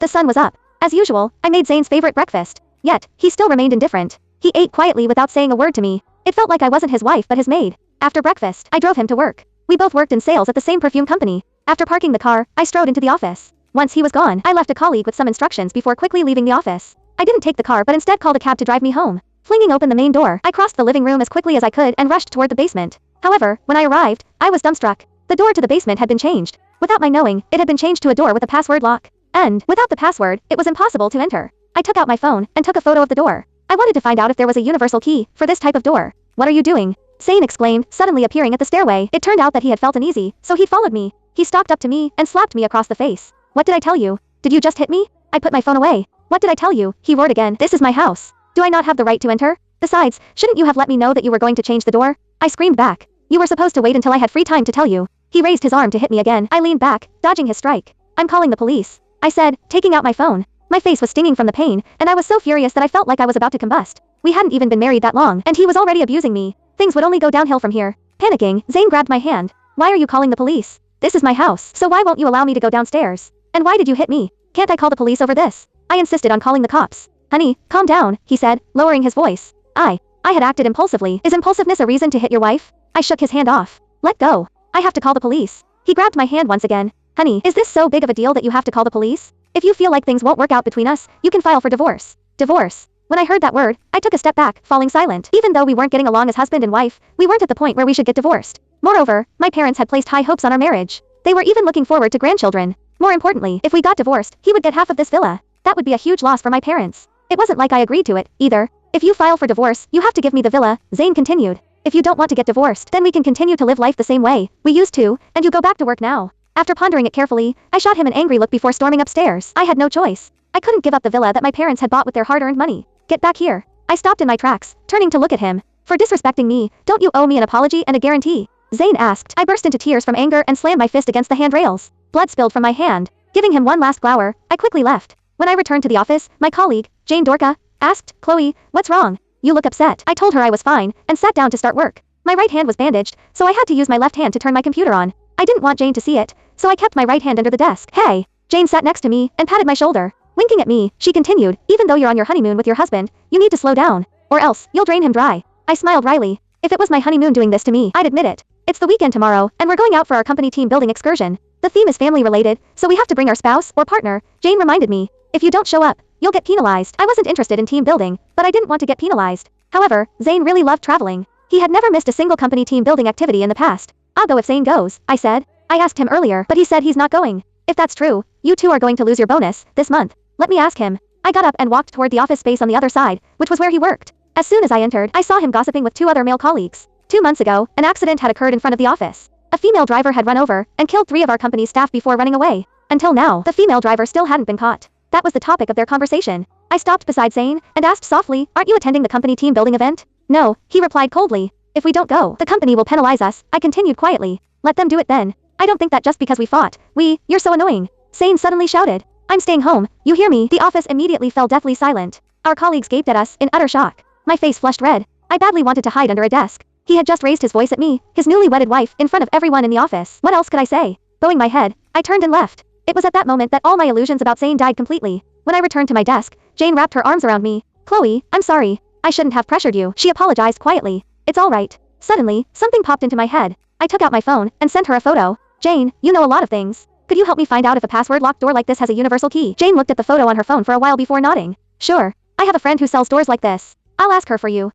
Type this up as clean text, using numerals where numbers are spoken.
The sun was up. As usual, I made Zane's favorite breakfast. Yet, he still remained indifferent. He ate quietly without saying a word to me. It felt like I wasn't his wife but his maid. After breakfast, I drove him to work. We both worked in sales at the same perfume company. After parking the car, I strode into the office. Once he was gone, I left a colleague with some instructions before quickly leaving the office. I didn't take the car but instead called a cab to drive me home. Flinging open the main door, I crossed the living room as quickly as I could and rushed toward the basement. However, when I arrived, I was dumbstruck. The door to the basement had been changed. Without my knowing, it had been changed to a door with a password lock. And, without the password, it was impossible to enter. I took out my phone and took a photo of the door. I wanted to find out if there was a universal key for this type of door. "What are you doing?" Zane exclaimed, suddenly appearing at the stairway. It turned out that he had felt uneasy, so he'd followed me. He stalked up to me and slapped me across the face. "What did I tell you? Did you just hit me?" I put my phone away. "What did I tell you?" he roared again. "This is my house. Do I not have the right to enter? Besides, shouldn't you have let me know that you were going to change the door?" I screamed back. "You were supposed to wait until I had free time to tell you." He raised his arm to hit me again. I leaned back, dodging his strike. "I'm calling the police," I said, taking out my phone. My face was stinging from the pain, and I was so furious that I felt like I was about to combust. We hadn't even been married that long, and he was already abusing me. Things would only go downhill from here. Panicking, Zane grabbed my hand. "Why are you calling the police? This is my house, so why won't you allow me to go downstairs? And why did you hit me? Can't I call the police over this?" I insisted on calling the cops. "Honey, calm down," he said, lowering his voice. I had acted impulsively. Is impulsiveness a reason to hit your wife? I shook his hand off. "Let go. I have to call the police." He grabbed my hand once again. "Honey, is this so big of a deal that you have to call the police? If you feel like things won't work out between us, you can file for divorce." Divorce. When I heard that word, I took a step back, falling silent. Even though we weren't getting along as husband and wife, we weren't at the point where we should get divorced. Moreover, my parents had placed high hopes on our marriage. They were even looking forward to grandchildren. More importantly, if we got divorced, he would get half of this villa. That would be a huge loss for my parents. It wasn't like I agreed to it, either. "If you file for divorce, you have to give me the villa," Zane continued. "If you don't want to get divorced, then we can continue to live life the same way we used to, and you go back to work now." After pondering it carefully, I shot him an angry look before storming upstairs. I had no choice. I couldn't give up the villa that my parents had bought with their hard-earned money. "Get back here." I stopped in my tracks, turning to look at him. "For disrespecting me, don't you owe me an apology and a guarantee?" Zane asked. I burst into tears from anger and slammed my fist against the handrails. Blood spilled from my hand. Giving him one last glower, I quickly left. When I returned to the office, my colleague, Jane Dorca, asked, "Chloe, what's wrong? You look upset." I told her I was fine, and sat down to start work. My right hand was bandaged, so I had to use my left hand to turn my computer on. I didn't want Jane to see it, so I kept my right hand under the desk. "Hey." Jane sat next to me and patted my shoulder. Winking at me, she continued, "Even though you're on your honeymoon with your husband, you need to slow down. Or else, you'll drain him dry." I smiled wryly. If it was my honeymoon doing this to me, I'd admit it. "It's the weekend tomorrow, and we're going out for our company team building excursion. The theme is family related, so we have to bring our spouse or partner," Jane reminded me. "If you don't show up, you'll get penalized." I wasn't interested in team building, but I didn't want to get penalized. However, Zane really loved traveling. He had never missed a single company team building activity in the past. "I'll go if Zane goes," I said. I asked him earlier, but he said he's not going. "If that's true, you two are going to lose your bonus this month. Let me ask him." I got up and walked toward the office space on the other side, which was where he worked. As soon as I entered, I saw him gossiping with two other male colleagues. 2 months ago, an accident had occurred in front of the office. A female driver had run over and killed 3 of our company's staff before running away. Until now, the female driver still hadn't been caught. That was the topic of their conversation. I stopped beside Zane and asked softly, "Aren't you attending the company team building event?" "No," he replied coldly. "If we don't go, the company will penalize us," I continued quietly. "Let them do it then. I don't think that just because we fought, you're so annoying." Zane suddenly shouted, "I'm staying home, you hear me?" The office immediately fell deathly silent. Our colleagues gaped at us in utter shock. My face flushed red. I badly wanted to hide under a desk. He had just raised his voice at me, his newly wedded wife, in front of everyone in the office. What else could I say? Bowing my head, I turned and left. It was at that moment that all my illusions about Zane died completely. When I returned to my desk, Jane wrapped her arms around me. "Chloe, I'm sorry. I shouldn't have pressured you," she apologized quietly. "It's all right." Suddenly, something popped into my head. I took out my phone and sent her a photo. "Jane, you know a lot of things. Could you help me find out if a password-locked door like this has a universal key?" Jane looked at the photo on her phone for a while before nodding. "Sure. I have a friend who sells doors like this. I'll ask her for you."